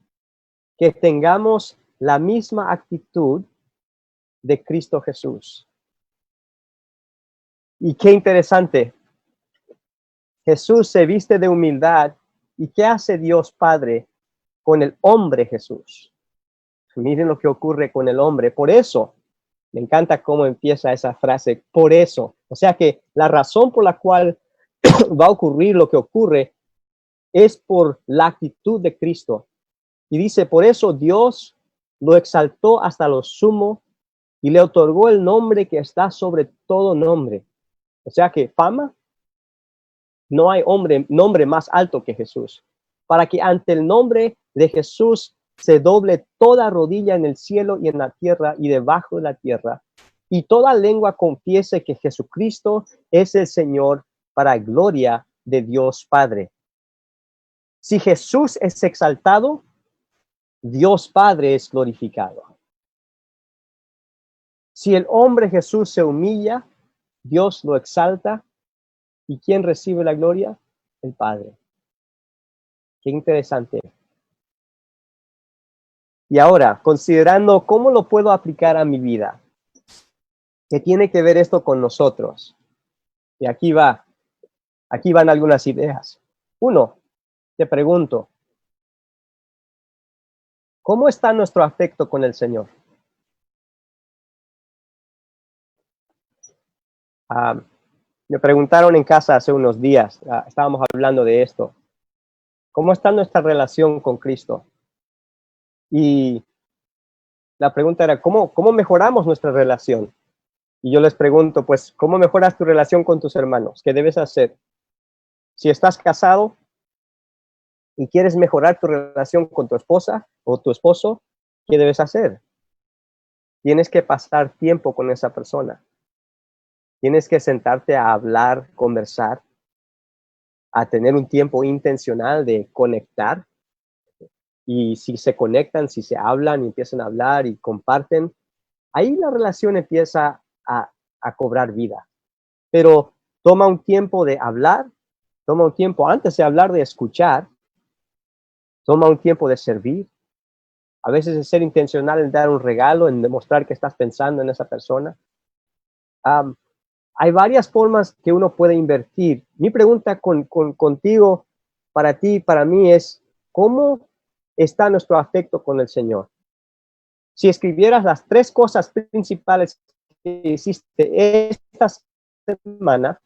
que tengamos la misma actitud de Cristo Jesús. Y qué interesante, Jesús se viste de humildad, ¿y qué hace Dios Padre con el hombre Jesús? Miren lo que ocurre con el hombre. Por eso, me encanta cómo empieza esa frase, por eso. O sea que la razón por la cual va a ocurrir lo que ocurre es por la actitud de Cristo. Y dice, por eso Dios lo exaltó hasta lo sumo y le otorgó el nombre que está sobre todo nombre. O sea que fama, no hay nombre más alto que Jesús. Para que ante el nombre de Jesús se doble toda rodilla en el cielo y en la tierra y debajo de la tierra, y toda lengua confiese que Jesucristo es el Señor, para gloria de Dios Padre. Si Jesús es exaltado, Dios Padre es glorificado. Si el hombre Jesús se humilla, Dios lo exalta. ¿Y quién recibe la gloria? El Padre. Qué interesante. Y ahora, considerando cómo lo puedo aplicar a mi vida, ¿qué tiene que ver esto con nosotros? Y aquí van algunas ideas. Uno, te pregunto, ¿cómo está nuestro afecto con el Señor? Me preguntaron en casa hace unos días, estábamos hablando de esto. ¿Cómo está nuestra relación con Cristo? Y la pregunta era, ¿cómo mejoramos nuestra relación? Y yo les pregunto, pues, ¿cómo mejoras tu relación con tus hermanos? ¿Qué debes hacer? Si estás casado y quieres mejorar tu relación con tu esposa o tu esposo, ¿qué debes hacer? Tienes que pasar tiempo con esa persona. Tienes que sentarte a hablar, conversar, a tener un tiempo intencional de conectar. Y si se conectan, si se hablan y empiezan a hablar y comparten, ahí la relación empieza a cobrar vida. Pero toma un tiempo de hablar, toma un tiempo antes de hablar de escuchar, toma un tiempo de servir. A veces es ser intencional en dar un regalo, en demostrar que estás pensando en esa persona. Hay varias formas que uno puede invertir. Mi pregunta contigo, para ti y para mí es, ¿cómo está nuestro afecto con el Señor? Si escribieras las 3 cosas principales que hiciste esta semana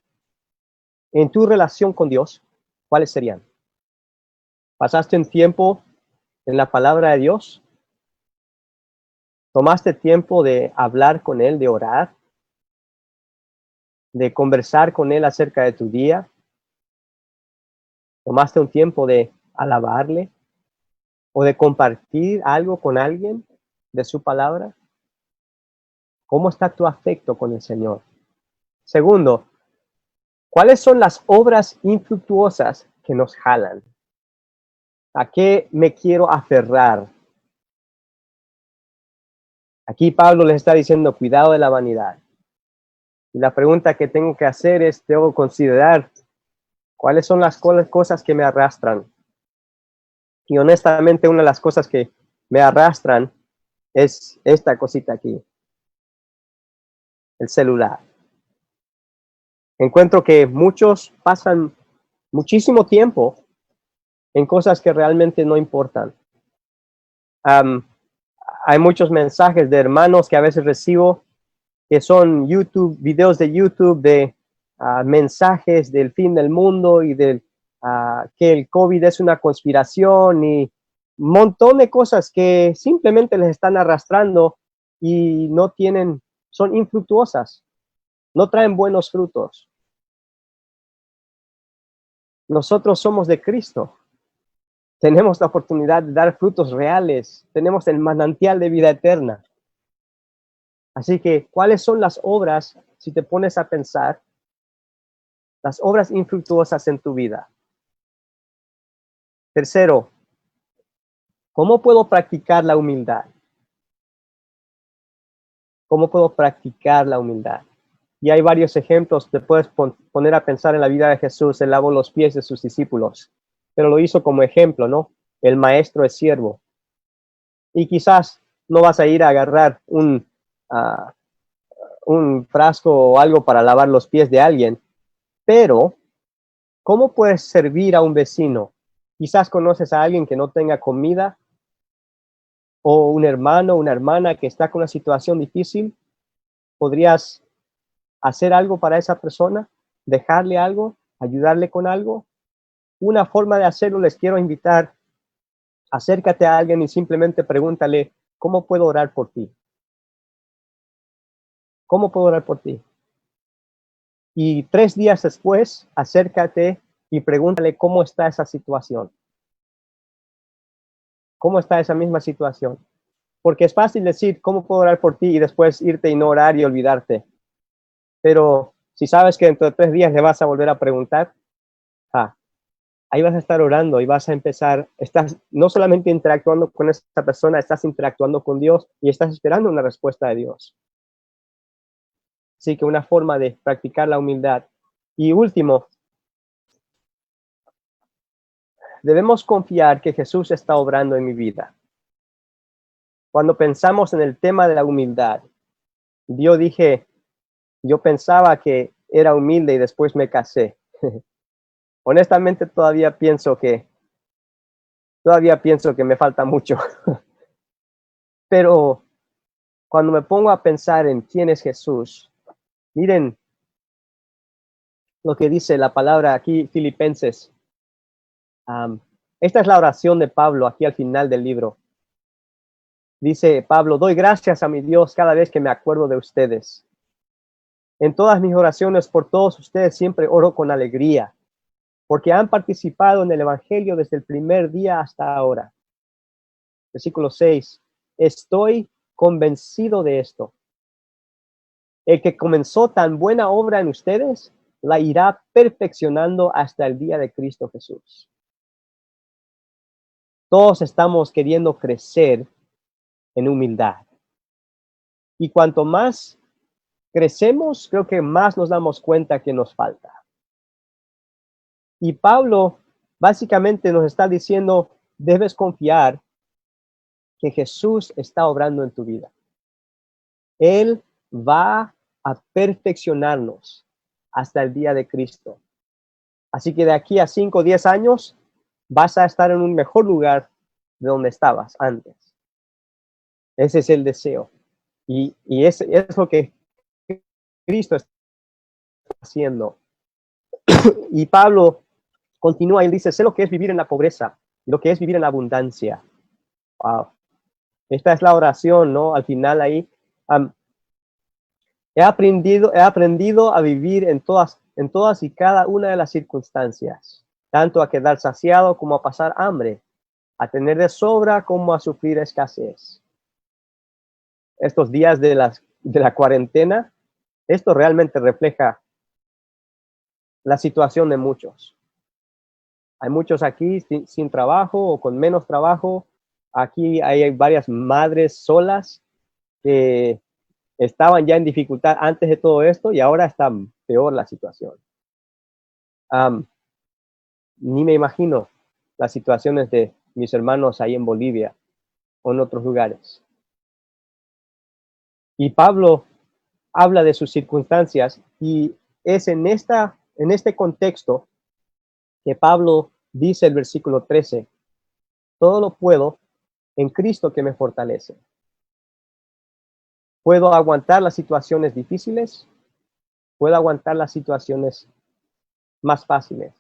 en tu relación con Dios, ¿cuáles serían? ¿Pasaste un tiempo en la palabra de Dios? ¿Tomaste tiempo de hablar con Él, de orar? ¿De conversar con Él acerca de tu día? ¿Tomaste un tiempo de alabarle? ¿O de compartir algo con alguien de su palabra? ¿Cómo está tu afecto con el Señor? Segundo, ¿cuáles son las obras infructuosas que nos jalan? ¿A qué me quiero aferrar? Aquí Pablo les está diciendo, cuidado de la vanidad. Y la pregunta que tengo que hacer es, tengo que considerar cuáles son las cosas que me arrastran. Y honestamente, una de las cosas que me arrastran es esta cosita aquí, el celular. Encuentro que muchos pasan muchísimo tiempo en cosas que realmente no importan. Hay muchos mensajes de hermanos que a veces recibo que son videos de YouTube de mensajes del fin del mundo y que el COVID es una conspiración y un montón de cosas que simplemente les están arrastrando y son infructuosas, no traen buenos frutos. Nosotros somos de Cristo. Tenemos la oportunidad de dar frutos reales. Tenemos el manantial de vida eterna. Así que, ¿cuáles son las obras, si te pones a pensar, las obras infructuosas en tu vida? Tercero, ¿cómo puedo practicar la humildad? ¿Cómo puedo practicar la humildad? Y hay varios ejemplos. Te puedes poner a pensar en la vida de Jesús. Él lavó los pies de sus discípulos, pero lo hizo como ejemplo, ¿no? El maestro es siervo. Y quizás no vas a ir a agarrar un frasco o algo para lavar los pies de alguien, pero ¿cómo puedes servir a un vecino? Quizás conoces a alguien que no tenga comida, o un hermano, una hermana que está con una situación difícil. ¿Podrías hacer algo para esa persona? ¿Dejarle algo? ¿Ayudarle con algo? Una forma de hacerlo, les quiero invitar, acércate a alguien y simplemente pregúntale, ¿cómo puedo orar por ti? ¿Cómo puedo orar por ti? Y 3 días después, acércate y pregúntale cómo está esa situación. ¿Cómo está esa misma situación? Porque es fácil decir, ¿cómo puedo orar por ti? Y después irte y no orar y olvidarte. Pero si sabes que dentro de 3 días le vas a volver a preguntar, ahí vas a estar orando y vas a empezar, estás no solamente interactuando con esta persona, estás interactuando con Dios y estás esperando una respuesta de Dios. Así que una forma de practicar la humildad. Y último, debemos confiar que Jesús está obrando en mi vida. Cuando pensamos en el tema de la humildad, yo pensaba que era humilde y después me casé. Honestamente, todavía pienso que me falta mucho. Pero cuando me pongo a pensar en quién es Jesús, miren lo que dice la palabra aquí, Filipenses. Esta es la oración de Pablo aquí al final del libro. Dice Pablo, doy gracias a mi Dios cada vez que me acuerdo de ustedes. En todas mis oraciones por todos ustedes siempre oro con alegría, porque han participado en el Evangelio desde el primer día hasta ahora. Versículo 6. Estoy convencido de esto. El que comenzó tan buena obra en ustedes, la irá perfeccionando hasta el día de Cristo Jesús. Todos estamos queriendo crecer en humildad. Y cuanto más crecemos, creo que más nos damos cuenta que nos falta. Y Pablo básicamente nos está diciendo, debes confiar que Jesús está obrando en tu vida. Él va a perfeccionarnos hasta el día de Cristo. Así que de aquí a 5 o 10 años vas a estar en un mejor lugar de donde estabas antes. Ese es el deseo. Y es lo que Cristo está haciendo. Y Pablo continúa y dice, sé lo que es vivir en la pobreza y lo que es vivir en la abundancia. Wow. Esta es la oración, ¿no? Al final ahí. He aprendido a vivir en todas y cada una de las circunstancias, tanto a quedar saciado como a pasar hambre, a tener de sobra como a sufrir escasez. Estos días de la cuarentena, esto realmente refleja la situación de muchos. Hay muchos aquí sin trabajo o con menos trabajo. Aquí hay varias madres solas que estaban ya en dificultad antes de todo esto y ahora está peor la situación. Ni me imagino las situaciones de mis hermanos ahí en Bolivia o en otros lugares. Y Pablo habla de sus circunstancias y es en este contexto que Pablo dice el versículo 13, todo lo puedo en Cristo que me fortalece. Puedo aguantar las situaciones difíciles, puedo aguantar las situaciones más fáciles.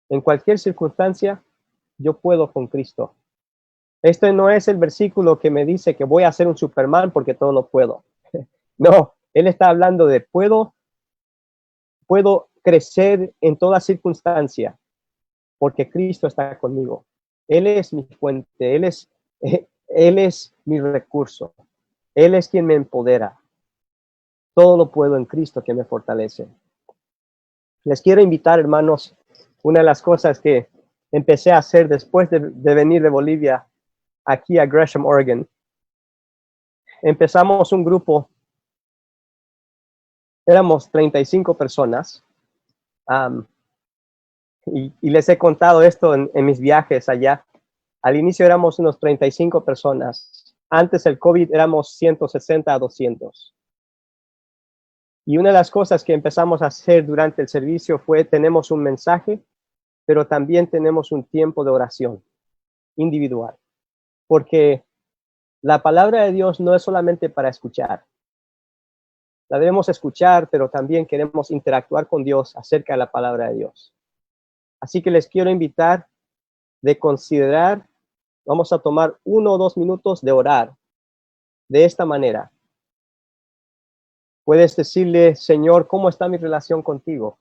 En cualquier circunstancia, yo puedo con Cristo. Este no es el versículo que me dice que voy a ser un Superman porque todo lo puedo. No, él está hablando de puedo crecer en toda circunstancia porque Cristo está conmigo. Él es mi fuente, Él es mi recurso. Él es quien me empodera. Todo lo puedo en Cristo que me fortalece. Les quiero invitar, hermanos, una de las cosas que empecé a hacer después de venir de Bolivia aquí a Gresham, Oregon. Empezamos un grupo, éramos 35 personas, y les he contado esto en mis viajes allá. Al inicio éramos unos 35 personas. Antes del COVID éramos 160 a 200. Y una de las cosas que empezamos a hacer durante el servicio fue, tenemos un mensaje, pero también tenemos un tiempo de oración individual. Porque la palabra de Dios no es solamente para escuchar. La debemos escuchar, pero también queremos interactuar con Dios acerca de la palabra de Dios. Así que les quiero invitar de considerar, vamos a tomar 1 o 2 minutos de orar de esta manera. Puedes decirle, Señor, ¿cómo está mi relación contigo?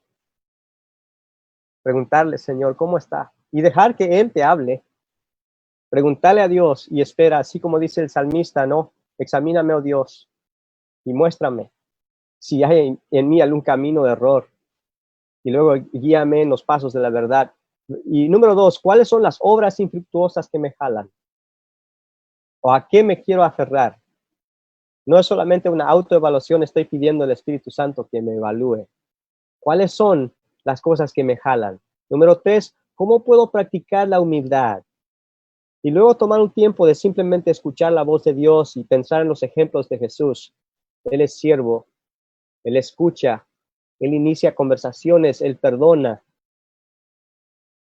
Preguntarle, Señor, ¿cómo está? Y dejar que Él te hable. Preguntarle a Dios y espera, así como dice el salmista, ¿no? Examíname, oh Dios, y muéstrame si hay en mí algún camino de error. Y luego guíame en los pasos de la verdad. Y número 2, ¿cuáles son las obras infructuosas que me jalan? ¿O a qué me quiero aferrar? No es solamente una autoevaluación, estoy pidiendo al Espíritu Santo que me evalúe. ¿Cuáles son las cosas que me jalan? Número 3, ¿cómo puedo practicar la humildad? Y luego tomar un tiempo de simplemente escuchar la voz de Dios y pensar en los ejemplos de Jesús. Él es siervo, Él escucha, Él inicia conversaciones, Él perdona.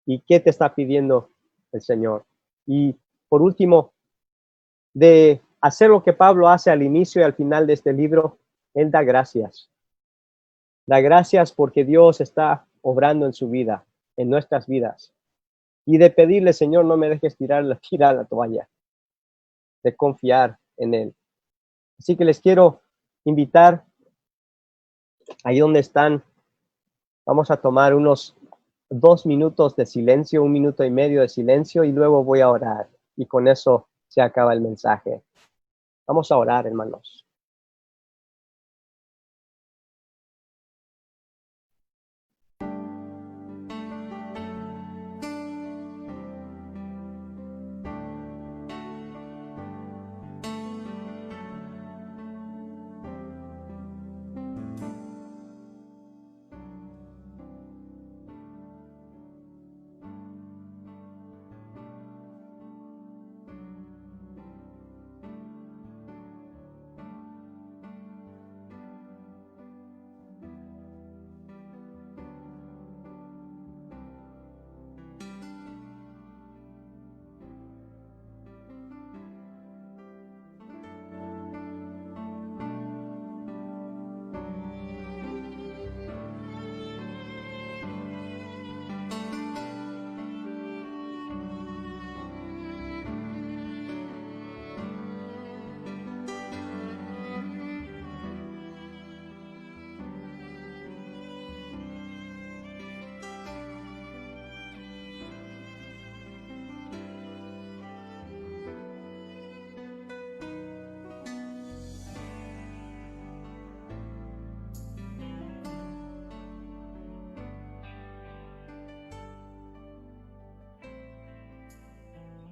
¿Y qué te está pidiendo el Señor? Y por último, de hacer lo que Pablo hace al inicio y al final de este libro, él da gracias. Da gracias porque Dios está obrando en su vida, en nuestras vidas. Y de pedirle, Señor, no me dejes tirar la toalla. De confiar en Él. Así que les quiero invitar, ahí donde están, vamos a tomar unos 2 minutos de silencio, 1 minuto y medio de silencio, y luego voy a orar. Y con eso se acaba el mensaje. Vamos a orar, hermanos.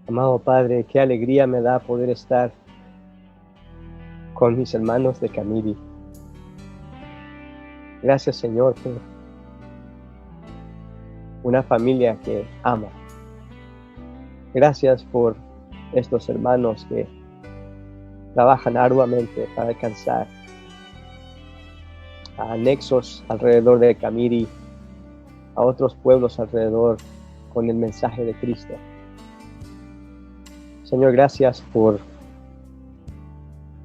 Amado Padre, qué alegría me da poder estar con mis hermanos de Camiri. Gracias, Señor, por una familia que ama. Gracias por estos hermanos que trabajan arduamente para alcanzar a anexos alrededor de Camiri, a otros pueblos alrededor, con el mensaje de Cristo. Señor, gracias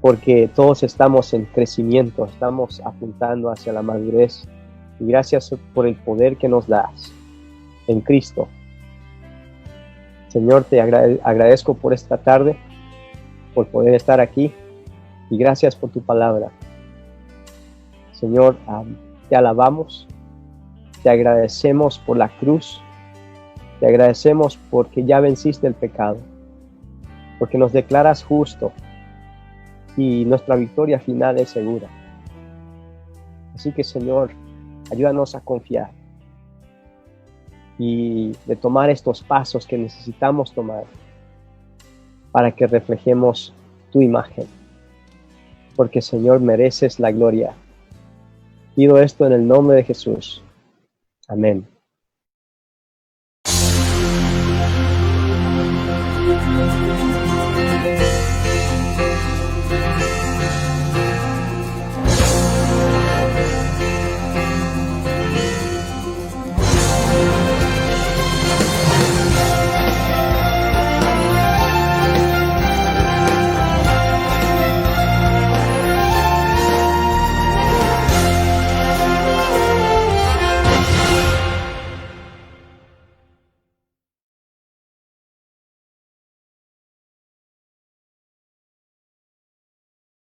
porque todos estamos en crecimiento, estamos apuntando hacia la madurez. Y gracias por el poder que nos das en Cristo. Señor, te agradezco por esta tarde, por poder estar aquí, y gracias por tu palabra. Señor, te alabamos, te agradecemos por la cruz, te agradecemos porque ya venciste el pecado, porque nos declaras justo y nuestra victoria final es segura. Así que, Señor, ayúdanos a confiar y de tomar estos pasos que necesitamos tomar para que reflejemos tu imagen. Porque, Señor, mereces la gloria. Pido esto en el nombre de Jesús. Amén.